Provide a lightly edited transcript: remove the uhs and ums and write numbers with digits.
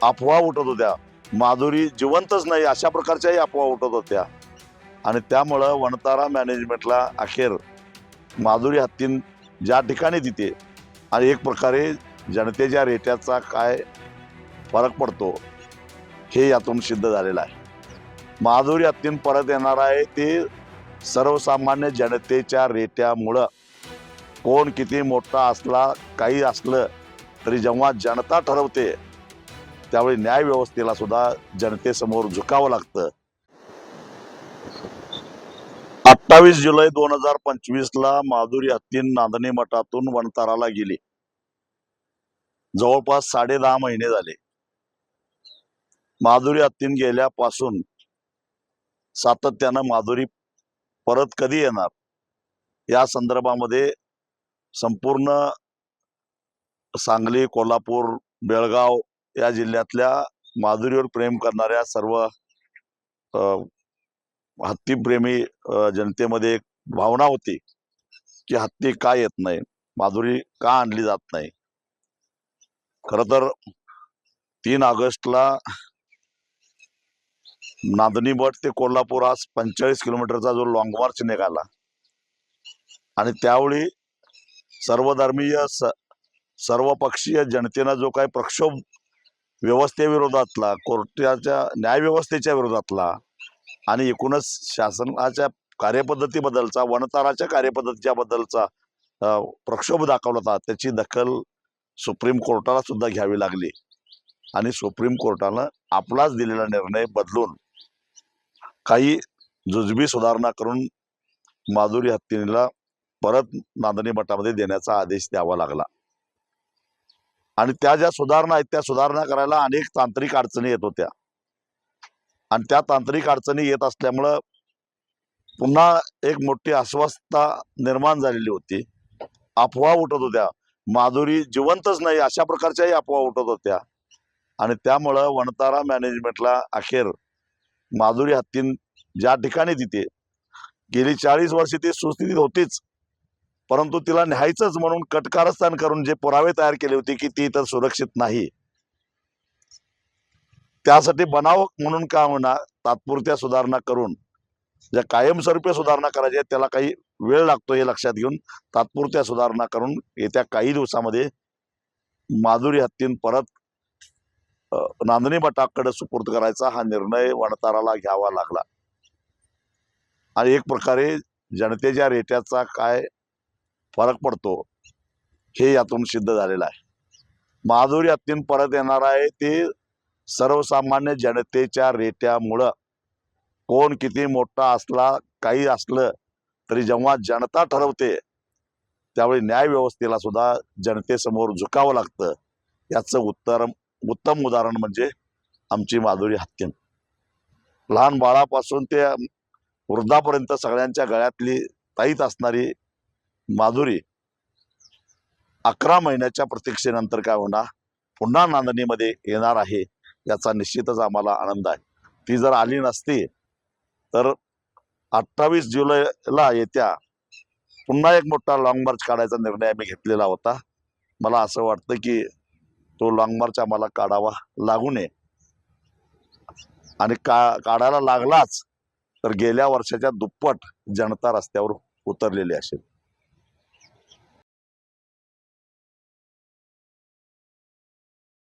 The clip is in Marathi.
अफवा उठत होत्या, माधुरी जिवंतच नाही अशा प्रकारच्याही अफवा उठत होत्या आणि त्यामुळं वनतारा मॅनेजमेंटला अखेर माधुरी हत्तीन ज्या ठिकाणी तिथे आणि एक प्रकारे जनतेच्या रेट्याचा काय फरक पडतो हे यातून सिद्ध झालेलं आहे. माधुरी हत्तीन परत येणार आहे ते सर्वसामान्य जनतेच्या रेट्यामुळं. कोण किती मोठा असला काही असलं तरी जेव्हा जनता ठरवते त्यावेळी न्याय व्यवस्थेला सुद्धा जनतेसमोर झुकावं लागतं. 28 जुलै 2025 ला माधुरी हत्तीन नांदणी मठातून वनताराला गेली. जवळपास 10.5 महिने झाले. माधुरी हत्तीन गेल्यापासून सातत्यानं माधुरी परत कधी येणार या संदर्भामध्ये संपूर्ण सांगली, कोल्हापूर, बेळगाव या जिल्ह्यातल्या माधुरीवर प्रेम करणाऱ्या सर्व हत्तीप्रेमी जनतेमध्ये एक भावना होती की हत्ती का येत नाही, माधुरी का आणली जात नाही. खर तर 3 ऑगस्टला नांदणी मठ ते कोल्हापूर आज 45 किलोमीटरचा जो लॉंग मार्च निघाला आणि त्यावेळी सर्वधर्मीय सर्वपक्षीय जनतेनं जो काही प्रक्षोभ व्यवस्थेविरोधातला, कोर्टाच्या न्यायव्यवस्थेच्या विरोधातला आणि एकूणच शासनाच्या कार्यपद्धतीबद्दलचा, वनताराच्या कार्यपद्धतीच्या बद्दलचा प्रक्षोभ दाखवला होता, त्याची दखल सुप्रीम कोर्टाला सुद्धा घ्यावी लागली आणि सुप्रीम कोर्टानं आपलाच दिलेला निर्णय बदलून काही जुजबी सुधारणा करून माधुरी हत्तीला परत नांदणी मठामध्ये देण्याचा आदेश द्यावा लागला. आणि त्या ज्या सुधारणा आहेत त्या सुधारणा करायला अनेक तांत्रिक अडचणी येत होत्या आणि त्या तांत्रिक अडचणी येत असल्यामुळं पुन्हा एक मोठी अस्वस्थता निर्माण झालेली होती. अफवा उठत होत्या, माधुरी जिवंतच नाही अशा प्रकारच्याही अफवा उठत होत्या आणि त्यामुळं वनतारा मॅनेजमेंटला अखेर माधुरी हत्तीन ज्या ठिकाणी तिथे गेली 40 वर्षे ती सुस्थितीत होतीच, परंतु तिला न्यायचंच म्हणून कटकारस्थान करून जे पुरावे तयार केले होते की ती इथं सुरक्षित नाही, त्यासाठी बनाव म्हणून का म्हणा तात्पुरत्या सुधारणा करून ज्या कायमस्वरूपी सुधारणा करायच्या त्याला काही वेळ लागतो हे लक्षात घेऊन तात्पुरत्या सुधारणा करून येत्या काही दिवसामध्ये माधुरी हत्तीन परत नांदणी मठाकडे सुपूर्द करायचा हा निर्णय वनताराला घ्यावा लागला आणि एक प्रकारे जनतेच्या रेट्याचा काय फरक पडतो हे यातून सिद्ध झालेलं आहे. माधुरी हत्तीन परत येणार आहे ते सर्वसामान्य जनतेच्या रेट्यामुळं. कोण किती मोठा असला काही असलं तरी जेव्हा जनता ठरवते त्यावेळी न्याय व्यवस्थेला सुद्धा जनतेसमोर झुकावं लागतं. याचं उत्तम उदाहरण म्हणजे आमची माधुरी हत्तीन. लहान बाळापासून ते वृद्धापर्यंत सगळ्यांच्या गळ्यातली ताईत असणारी माधुरी 11 महिन्याच्या प्रतीक्षेनंतर काय होणार पुन्हा नांदणीमध्ये येणार आहे याचा निश्चितच आम्हाला आनंद आहे. ती जर आली नसती तर 28 जुलैला येत्या पुन्हा एक मोठा लॉंग मार्च काढायचा निर्णय आम्ही घेतलेला होता. मला असं वाटतं की तो लॉंग मार्च आम्हाला काढावा लागू नये आणि काढायला लागलाच तर गेल्या वर्षाच्या दुप्पट जनता रस्त्यावर उतरलेली असेल.